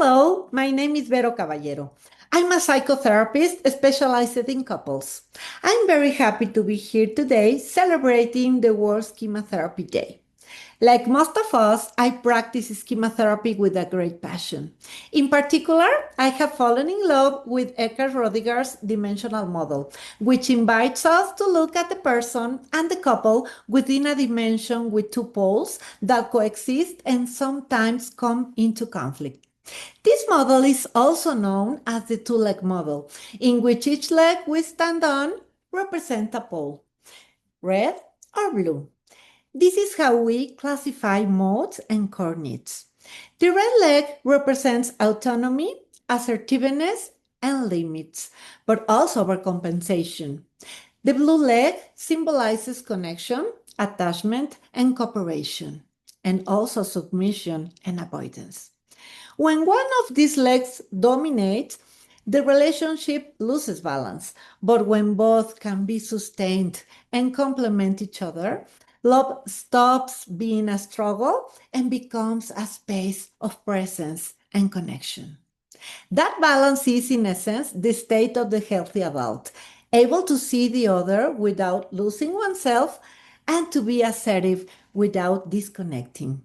Hello, my name is Vero Caballero. I'm a psychotherapist specialized in couples. I'm very happy to be here today celebrating the World Schema Therapy Day. Like most of us, I practice schema therapy with a great passion. In particular, I have fallen in love with Eckhard Roediger's dimensional model, which invites us to look at the person and the couple within a dimension with two poles that coexist and sometimes come into conflict. This model is also known as the two-leg model, in which each leg we stand on represents a pole, red or blue. This is how we classify modes and core needs. The red leg represents autonomy, assertiveness, and limits, but also overcompensation. The blue leg symbolizes connection, attachment, and cooperation, and also submission and avoidance. When one of these legs dominates, the relationship loses balance. But when both can be sustained and complement each other, love stops being a struggle and becomes a space of presence and connection. That balance is, in essence, the state of the healthy adult, able to see the other without losing oneself and to be assertive without disconnecting.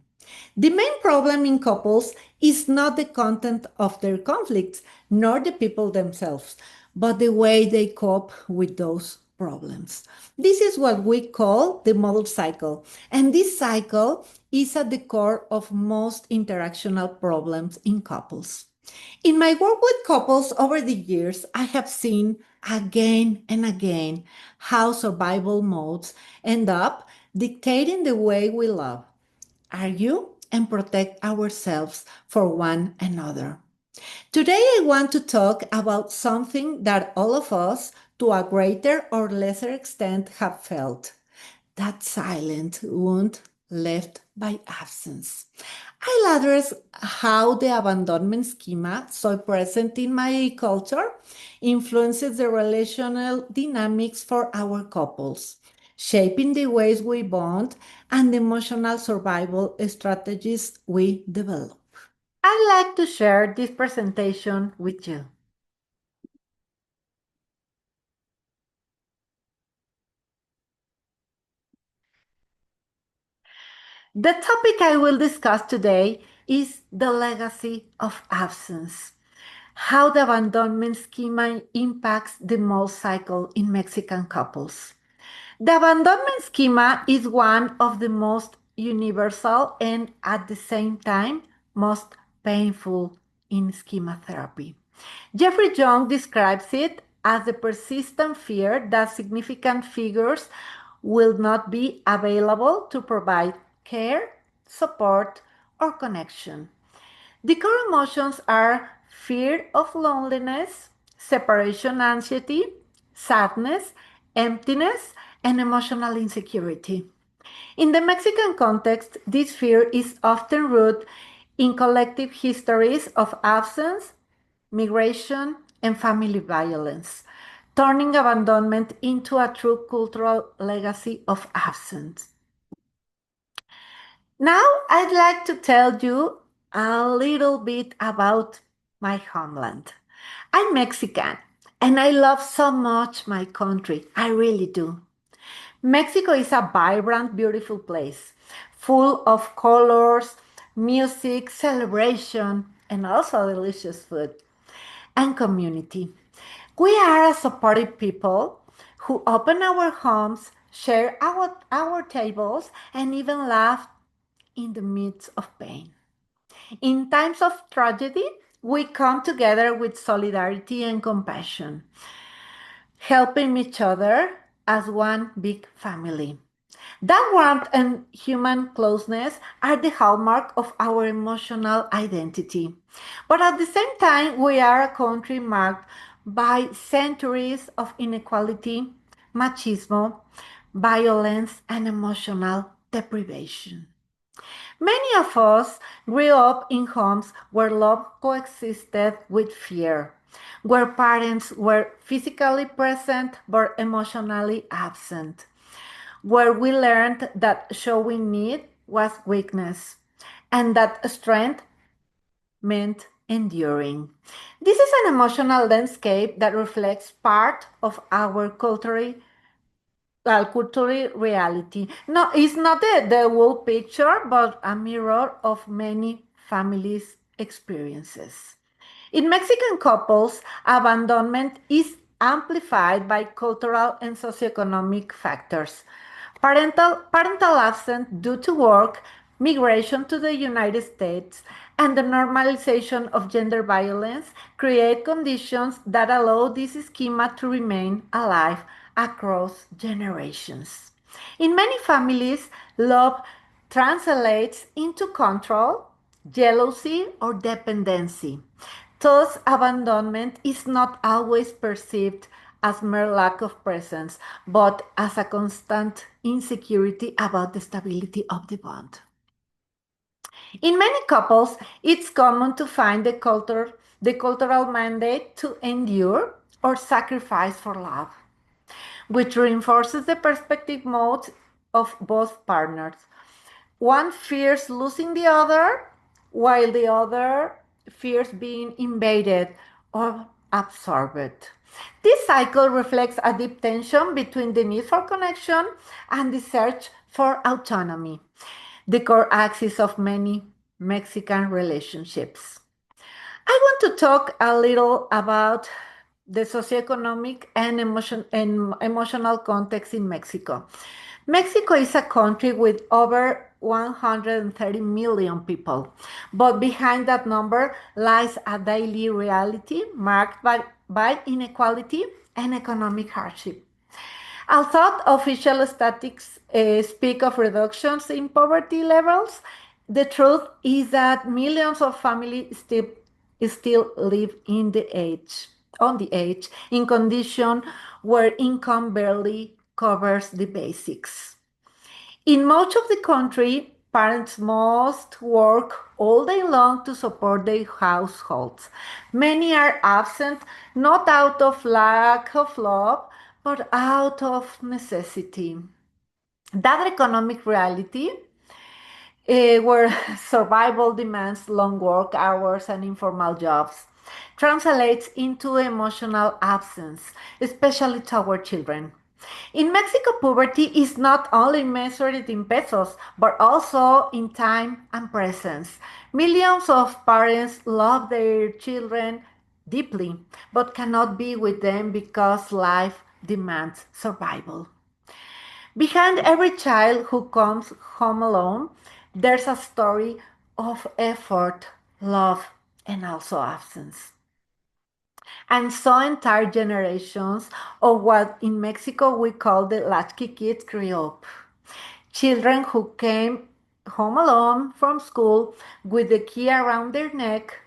The main problem in couples is not the content of their conflicts, nor the people themselves, but the way they cope with those problems. This is what we call the model cycle, and this cycle is at the core of most interactional problems in couples. In my work with couples over the years, I have seen again and again how survival modes end up dictating the way we love, argue, and protect ourselves for one another. Today, I want to talk about something that all of us, to a greater or lesser extent, have felt: that silent wound left by absence. I'll address how the abandonment schema, so present in my culture, influences the relational dynamics for our couples, shaping the ways we bond and the emotional survival strategies we develop. I'd like to share this presentation with you. The topic I will discuss today is the legacy of absence, how the abandonment schema impacts the mold cycle in Mexican couples. The abandonment schema is one of the most universal and at the same time most painful in schema therapy. Jeffrey Young describes it as the persistent fear that significant figures will not be available to provide care, support, or connection. The core emotions are fear of loneliness, separation anxiety, sadness, emptiness, and emotional insecurity. In the Mexican context, this fear is often rooted in collective histories of absence, migration, and family violence, turning abandonment into a true cultural legacy of absence. Now, I'd like to tell you a little bit about my homeland. I'm Mexican, and I love so much my country. I really do. Mexico is a vibrant, beautiful place, full of colors, music, celebration, and also delicious food and community. We are a supportive people who open our homes, share our tables, and even laugh in the midst of pain. In times of tragedy, we come together with solidarity and compassion, helping each other as one big family. That warmth and human closeness are the hallmark of our emotional identity. But at the same time, we are a country marked by centuries of inequality, machismo, violence, and emotional deprivation. Many of us grew up in homes where love coexisted with fear, where parents were physically present but emotionally absent, where we learned that showing need was weakness and that strength meant enduring. This is an emotional landscape that reflects part of our cultural reality. No, it's not the whole picture, but a mirror of many families' experiences. In Mexican couples, abandonment is amplified by cultural and socioeconomic factors. Parental absence due to work, migration to the United States, and the normalization of gender violence create conditions that allow this schema to remain alive across generations. In many families, love translates into control, jealousy, or dependency. Thus, abandonment is not always perceived as mere lack of presence, but as a constant insecurity about the stability of the bond. In many couples, it's common to find the cultural mandate to endure or sacrifice for love, which reinforces the perspective modes of both partners. One fears losing the other, while the other fears being invaded or absorbed. This cycle reflects a deep tension between the need for connection and the search for autonomy, the core axis of many Mexican relationships. I want to talk a little about the socioeconomic and emotional context in Mexico. Mexico is a country with over 130 million people, but behind that number lies a daily reality marked by inequality and economic hardship. Although official statistics speak of reductions in poverty levels, the truth is that millions of families still live on the edge in conditions where income barely covers the basics. In much of the country, parents must work all day long to support their households. Many are absent not out of lack of love, but out of necessity. That economic reality, where survival demands long work hours and informal jobs, translates into emotional absence, especially toward children. In Mexico, poverty is not only measured in pesos, but also in time and presence. Millions of parents love their children deeply, but cannot be with them because life demands survival. Behind every child who comes home alone, there's a story of effort, love, and also absence. And so entire generations of what in Mexico we call the latchkey kids grew up. Children who came home alone from school with the key around their neck,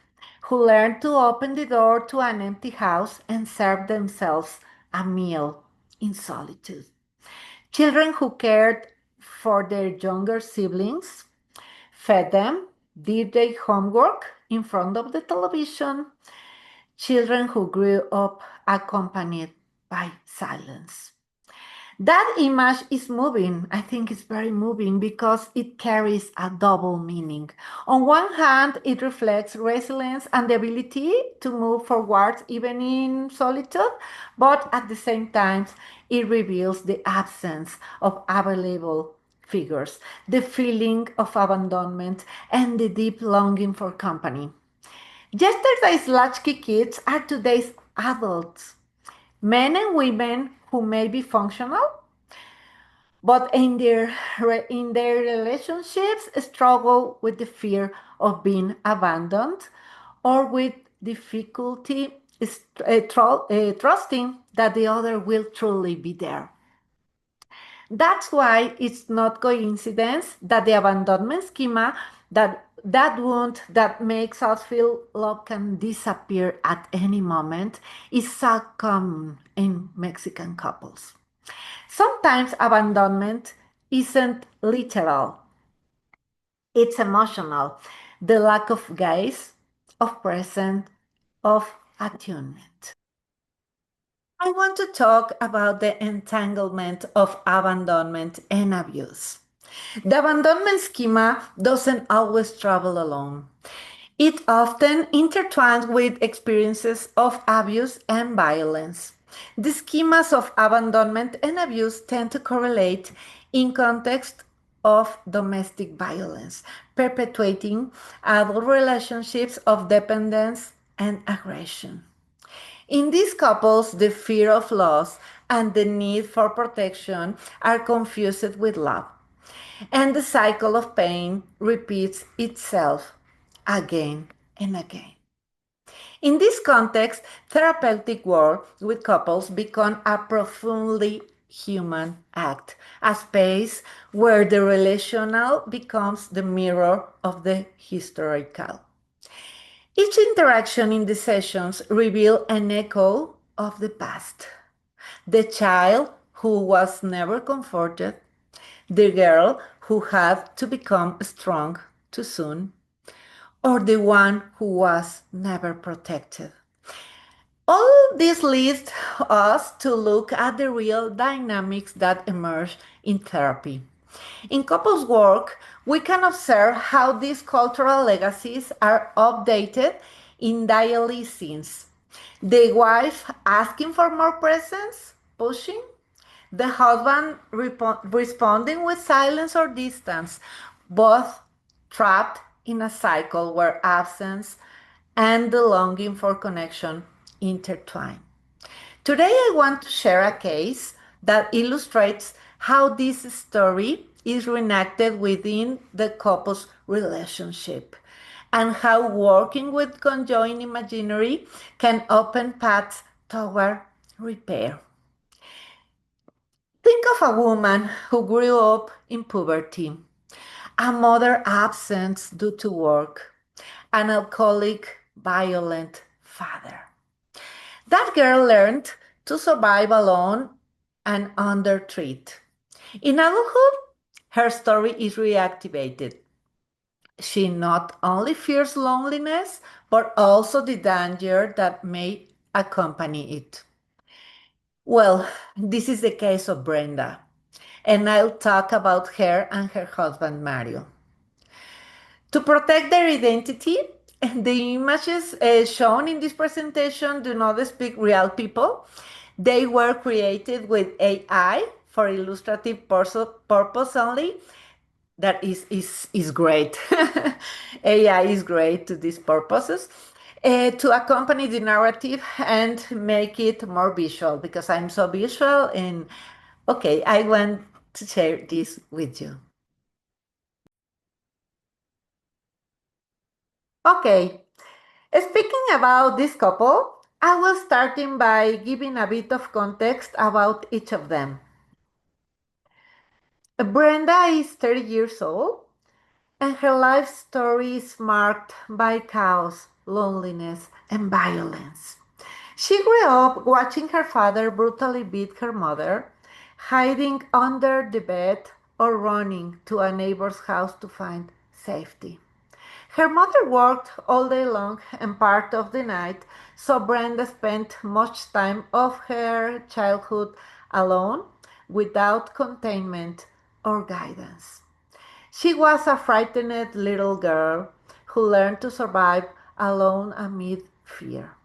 who learned to open the door to an empty house and serve themselves a meal in solitude. Children who cared for their younger siblings, fed them, did their homework in front of the television. Children who grew up accompanied by silence. That image is moving. I think it's very moving because it carries a double meaning. On one hand, it reflects resilience and the ability to move forward even in solitude, but at the same time, it reveals the absence of available figures, the feeling of abandonment, and the deep longing for company. Yesterday's latchkey kids are today's adults, men and women who may be functional, but in their relationships struggle with the fear of being abandoned or with difficulty trusting that the other will truly be there. That's why it's not coincidence that the abandonment schema, that wound that makes us feel love can disappear at any moment, is so common in Mexican couples. Sometimes abandonment isn't literal, it's emotional. The lack of gaze, of presence, of attunement. I want to talk about the entanglement of abandonment and abuse. The abandonment schema doesn't always travel alone. It often intertwines with experiences of abuse and violence. The schemas of abandonment and abuse tend to correlate in context of domestic violence, perpetuating adult relationships of dependence and aggression. In these couples, the fear of loss and the need for protection are confused with love, and the cycle of pain repeats itself again and again. In this context, therapeutic work with couples become a profoundly human act, a space where the relational becomes the mirror of the historical. Each interaction in the sessions reveals an echo of the past. The child who was never comforted, the girl who had to become strong too soon, or the one who was never protected. All this leads us to look at the real dynamics that emerge in therapy. In couples work, we can observe how these cultural legacies are updated in daily scenes. The wife asking for more presence, pushing, the husband responding with silence or distance, both trapped in a cycle where absence and the longing for connection intertwine. Today, I want to share a case that illustrates how this story is reenacted within the couple's relationship and how working with conjoint imagery can open paths toward repair. Think of a woman who grew up in puberty, a mother absent due to work, an alcoholic, violent father. That girl learned to survive alone and under threat. In adulthood, her story is reactivated. She not only fears loneliness, but also the danger that may accompany it. Well, this is the case of Brenda, and I'll talk about her and her husband Mario. To protect their identity, the images shown in this presentation do not speak real people. They were created with AI for illustrative purpose only. That is great. AI is great to these purposes. To accompany the narrative and make it more visual because I'm so visual and okay, I want to share this with you. Okay, speaking about this couple, I will starting by giving a bit of context about each of them. Brenda is 30 years old, and her life story is marked by chaos, loneliness, and violence. She grew up watching her father brutally beat her mother, hiding under the bed or running to a neighbor's house to find safety. Her mother worked all day long and part of the night, so Brenda spent much time of her childhood alone, without containment or guidance. She was a frightened little girl who learned to survive alone amid fear.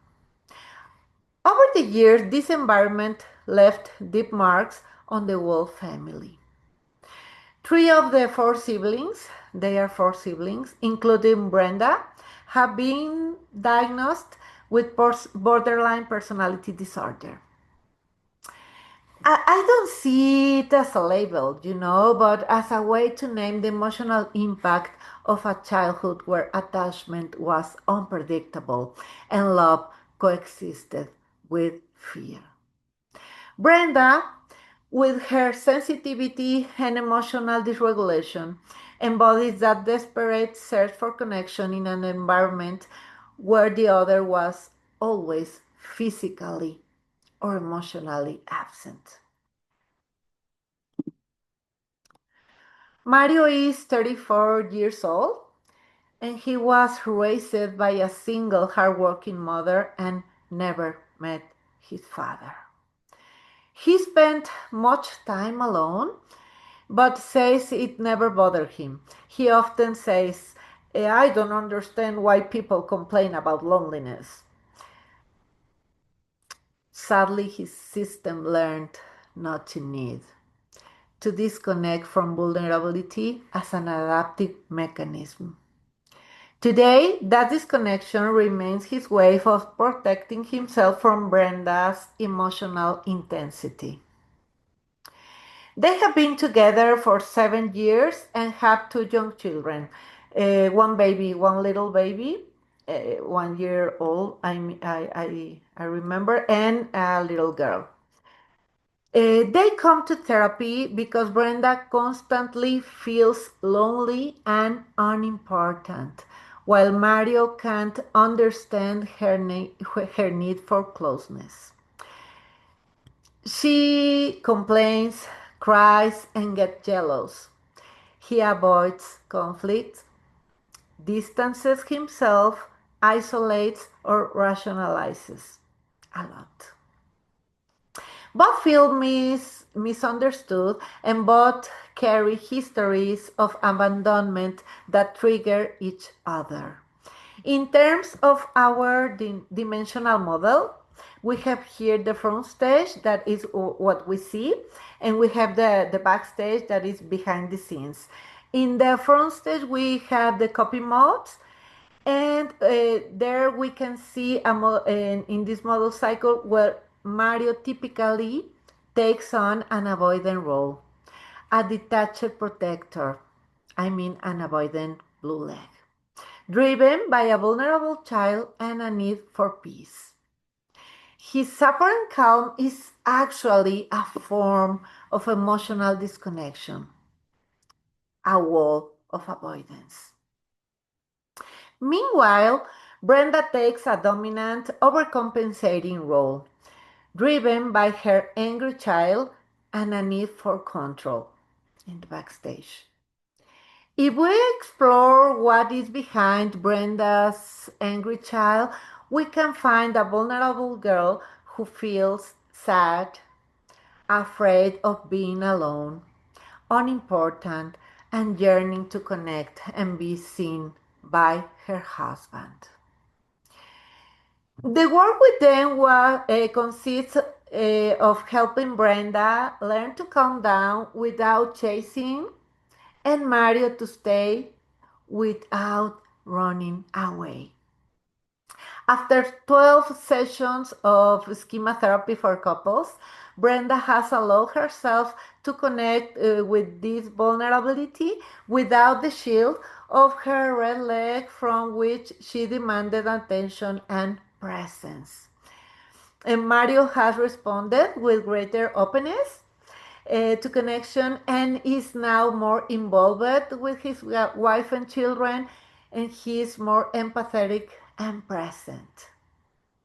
Over the years, this environment left deep marks on the Wolf family. Three of the four siblings, they are four siblings, including Brenda, have been diagnosed with borderline personality disorder. I don't see it as a label, but as a way to name the emotional impact of a childhood where attachment was unpredictable and love coexisted with fear. Brenda, with her sensitivity and emotional dysregulation, embodies that desperate search for connection in an environment where the other was always physically or emotionally absent. Mario is 34 years old and he was raised by a single hardworking mother and never met his father. He spent much time alone, but says it never bothered him. He often says I don't understand why people complain about loneliness. Sadly, his system learned not to need, to disconnect from vulnerability as an adaptive mechanism. Today, that disconnection remains his way of protecting himself from Brenda's emotional intensity. They have been together for 7 years and have two young children, one baby, one little baby, 1 year old, I remember, and a little girl. They come to therapy because Brenda constantly feels lonely and unimportant, while Mario can't understand her need for closeness. She complains, cries, and gets jealous. He avoids conflict, distances himself, isolates, or rationalizes a lot. Both feel misunderstood and both carry histories of abandonment that trigger each other. In terms of our dimensional model, we have here the front stage, that is what we see, and we have the backstage, that is behind the scenes. In the front stage, we have the copy modes, and there we can see in this model cycle where Mario typically takes on an avoidant role, a detached protector, I mean an avoidant blue leg, driven by a vulnerable child and a need for peace. His apparent calm is actually a form of emotional disconnection, a wall of avoidance. Meanwhile, Brenda takes a dominant, overcompensating role, driven by her angry child and a need for control in the backstage. If we explore what is behind Brenda's angry child, we can find a vulnerable girl who feels sad, afraid of being alone, unimportant, and yearning to connect and be seen by her husband. The work with them consists of helping Brenda learn to calm down without chasing, and Mario to stay without running away. After 12 sessions of schema therapy for couples, Brenda has allowed herself to connect with this vulnerability without the shield of her red leg, from which she demanded attention and presence. And Mario has responded with greater openness to connection and is now more involved with his wife and children, and he is more empathetic and present.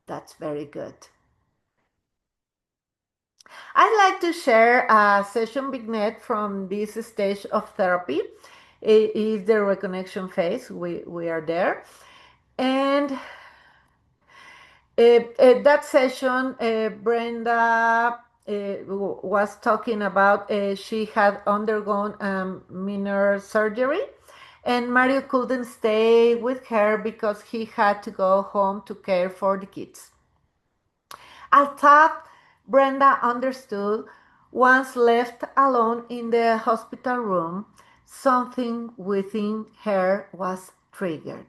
That's very good. I'd like to share a session vignette from this stage of therapy. It is the reconnection phase. We are there. And that session, Brenda was talking about she had undergone minor surgery, and Mario couldn't stay with her because he had to go home to care for the kids. I thought Brenda understood. Once left alone in the hospital room, something within her was triggered.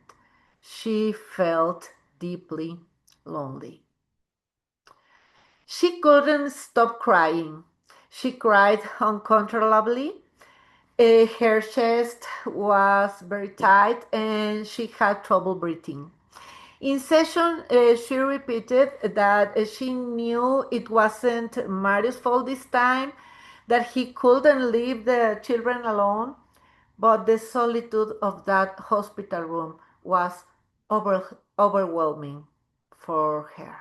She felt deeply lonely. She couldn't stop crying. She cried uncontrollably. Her chest was very tight and she had trouble breathing. In session, she repeated that she knew it wasn't Mario's fault this time, that he couldn't leave the children alone, but the solitude of that hospital room was overwhelming for her.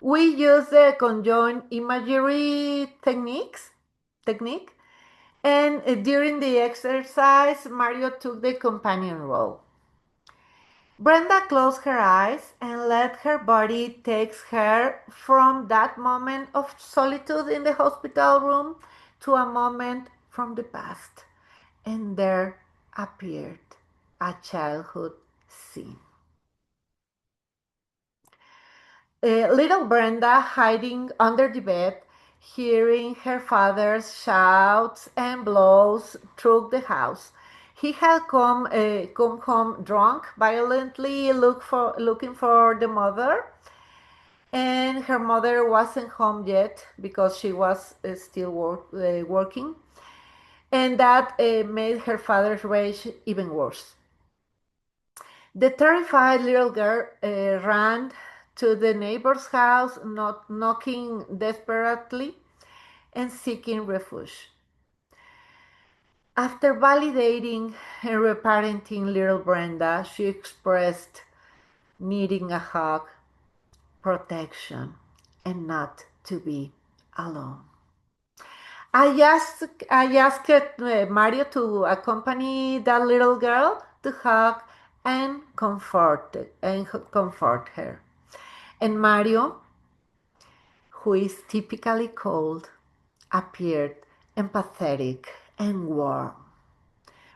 We use the conjoint imagery technique, and during the exercise, Mario took the companion role. Brenda closed her eyes and let her body take her from that moment of solitude in the hospital room to a moment from the past. And there, appeared a childhood scene. Little Brenda, hiding under the bed, hearing her father's shouts and blows through the house. He had come home drunk, violently looking for the mother, and her mother wasn't home yet because she was still working, and that made her father's rage even worse. The terrified little girl ran to the neighbor's house, knocking desperately and seeking refuge. After validating and reparenting little Brenda, she expressed needing a hug, protection, and not to be alone. I asked Mario to accompany that little girl to hug and comfort her. And Mario, who is typically cold, appeared empathetic and warm.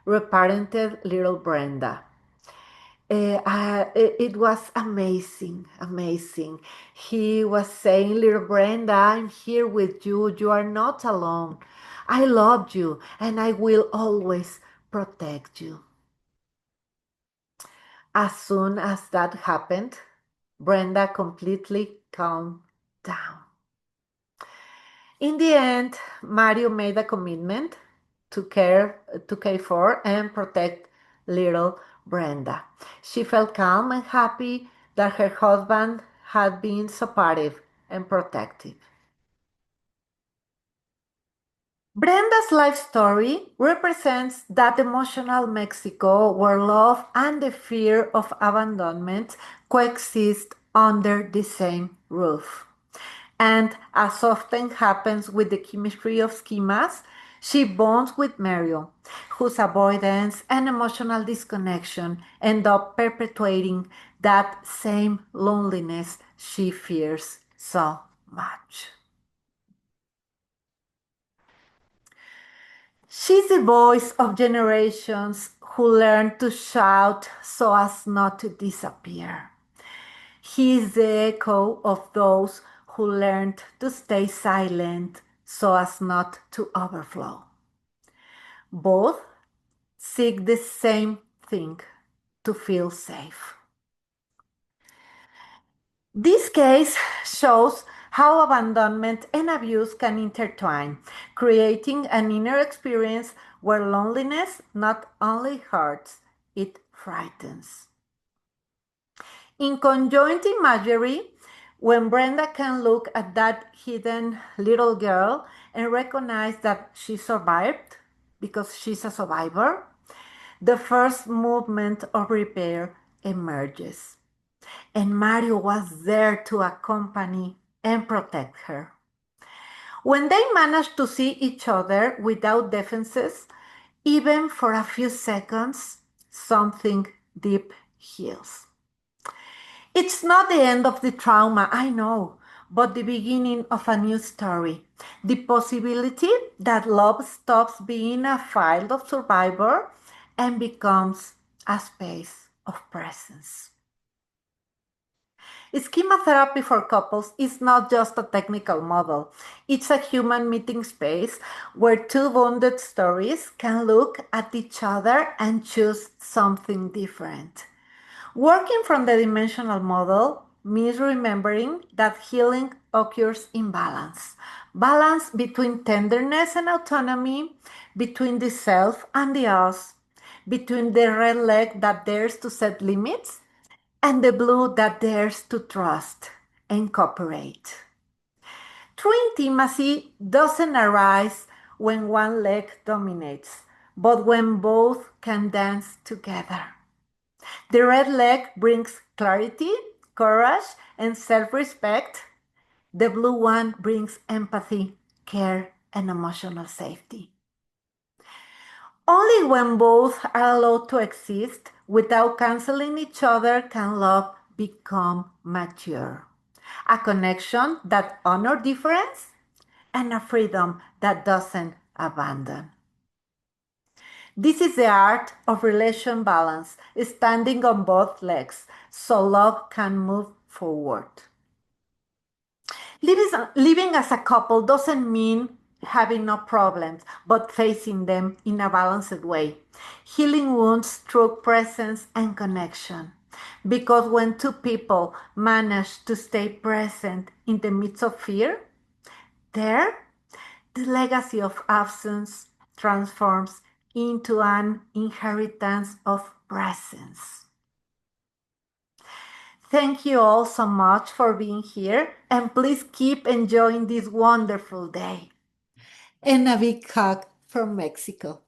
Reparented little Brenda. It was amazing, amazing. He was saying, little Brenda, I'm here with you. You are not alone. I love you and I will always protect you. As soon as that happened, Brenda completely calmed down. In the end, Mario made a commitment to care for and protect little Brenda. She felt calm and happy that her husband had been supportive and protective. Brenda's life story represents that emotional Mexico where love and the fear of abandonment coexist under the same roof. And as often happens with the chemistry of schemas, she bonds with Mario, whose avoidance and emotional disconnection end up perpetuating that same loneliness she fears so much. She's the voice of generations who learn to shout so as not to disappear. He is the echo of those who learned to stay silent so as not to overflow. Both seek the same thing, to feel safe. This case shows how abandonment and abuse can intertwine, creating an inner experience where loneliness not only hurts, it frightens. In conjoint imagery, when Brenda can look at that hidden little girl and recognize that she survived because she's a survivor, the first movement of repair emerges. And Mario was there to accompany and protect her. When they manage to see each other without defenses, even for a few seconds, something deep heals. It's not the end of the trauma, I know, but the beginning of a new story. The possibility that love stops being a file of survivor and becomes a space of presence. Schema therapy for couples is not just a technical model. It's a human meeting space where two wounded stories can look at each other and choose something different. Working from the dimensional model means remembering that healing occurs in balance. Balance between tenderness and autonomy, between the self and the us, between the red leg that dares to set limits and the blue that dares to trust and cooperate. True intimacy doesn't arise when one leg dominates, but when both can dance together. The red leg brings clarity, courage, and self-respect. The blue one brings empathy, care, and emotional safety. Only when both are allowed to exist without canceling each other can love become mature. A connection that honors difference and a freedom that doesn't abandon. This is the art of relation balance, standing on both legs so love can move forward. Living as a couple doesn't mean having no problems, but facing them in a balanced way. Healing wounds through presence and connection. Because when two people manage to stay present in the midst of fear, there, the legacy of absence transforms into an inheritance of presence. Thank you all so much for being here, and please keep enjoying this wonderful day. And a big hug from Mexico.